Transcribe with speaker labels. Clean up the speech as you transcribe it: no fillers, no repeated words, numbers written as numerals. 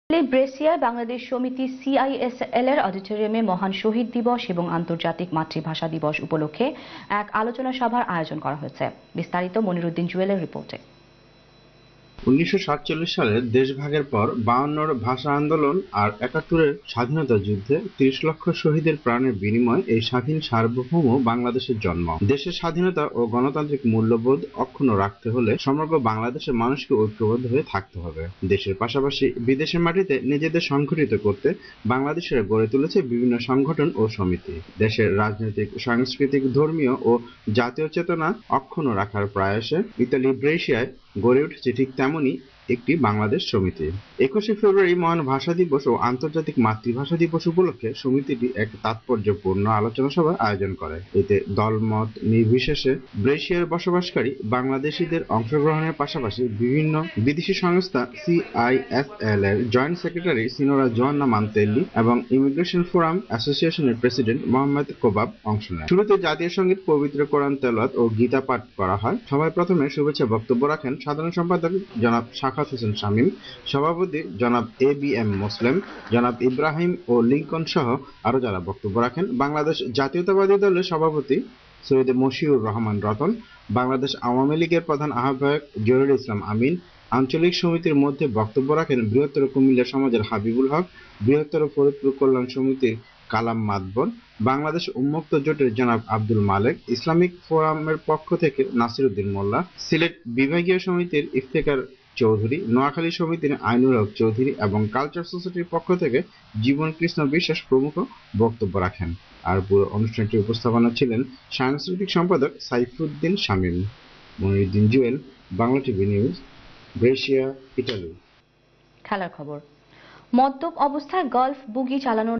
Speaker 1: Brassiere Bangladesh সমিতি সিআইএসএল এর অডিটোরিয়ামে মহান শহীদ দিবস এবং আন্তর্জাতিক মাতৃভাষা দিবস উপলক্ষে এক আলোচনা সভার আয়োজন করা হয়েছে। বিস্তারিত মনিরুদ্দিন জুয়েলের রিপোর্টে।
Speaker 2: 1947 সালের দেশভাগের পর 52-র ভাষা আন্দোলন আর 71-এর স্বাধীনতা যুদ্ধে 30 লক্ষ শহীদের প্রাণের বিনিময়ে এই স্বাধীন সার্বভৌম বাংলাদেশের জন্ম। দেশের স্বাধীনতা ও গণতান্ত্রিক মূল্যবোধ অক্ষুণ্ণ রাখতে হলে সমগ্র বাংলাদেশের মানুষকে ঐক্যবদ্ধ হয়ে থাকতে হবে। দেশের পাশাপাশি বিদেশের মাটিতে নিজেদের সংগঠিত করতে বাংলাদেশিরা গড়ে তুলেছে বিভিন্ন সংগঠন ও সমিতি। দেশের রাজনৈতিক, সাংস্কৃতিক, ধর্মীয় ও জাতীয় চেতনা অক্ষুণ্ণ রাখার প্রয়াসে ইতালি ব্রেসিয়ায় গড়ে উঠেছে ঠিক তেমনই একটি বাংলাদেশ সমিতি। 21শে ফেব্রুয়ারি মহান ভাষা দিবস ও আন্তর্জাতিক মাতৃভাষা দিবস উপলক্ষে সমিতিটি এক তাৎপর্যপূর্ণ আলোচনা সভার আয়োজন করে। এতে দলমত নির্বিশেষে ব্রেসিয়ার বসবাসকারী বাংলাদেশিদের অংশগ্রহণের পাশাপাশি বিভিন্ন বিদেশি সংস্থা সিআইএসএল এর জয়েন্ট সেক্রেটারি সিনোরা জোয়ান্না মান্তেল্লি এবং ইমিগ্রেশন ফোরাম অ্যাসোসিয়েশনের প্রেসিডেন্ট মোহাম্মদ কোবাব অংশ নেন। শুরুতে জাতীয় সঙ্গীত, পবিত্র কোরআন তেলাওয়াত ও গীতা পাঠ করা হয়। সবাই প্রথমে শুভেচ্ছা বক্তব্য রাখেন সাধারণ সম্পাদক জনাব শাখাত হোসেন শামীম, সভাপতি জনাব এবিএম মোসলেম, জনাব ইব্রাহিম ও লিংকন সহ আরো যারা বক্তব্য রাখেন। বাংলাদেশ জাতীয়তাবাদী দলের সভাপতি সৈয়দ মশিউর রহমান রতন, বাংলাদেশ আওয়ামী লীগের প্রধান আহ্বায়ক জহিরুল ইসলাম আমিন, আঞ্চলিক সমিতির মধ্যে বক্তব্য রাখেন বৃহত্তর কুমিল্লা সমাজের হাবিবুল হক, বৃহত্তর ফরিদপুর কল্যাণ সমিতির কালাম মাতবর, বাংলাদেশ উন্মুক্ত জোটের জনাব আব্দুল মালেক, ইসলামিক ফোরামের পক্ষ থেকে নাসির উদ্দিন মোল্লা, সিলেট বিভাগীয় সমিতির ইফতেখার চৌধুরী, নোয়াখালী সমিতির আইনুল হক চৌধুরী এবং কালচার সোসাইটির পক্ষ থেকে জীবন কৃষ্ণ বিশ্বাস প্রমুখ বক্তব্য রাখেন। আর পুরো অনুষ্ঠানটি উপস্থাপনা ছিলেন সাংস্কৃতিক সম্পাদক Saifuddin Shamim. Moniruddin Jewel, Bangla TV news, breccia, Italy.
Speaker 1: খেলার খবর। মদ্যপ অবস্থায় গলফ বুগি চালানোর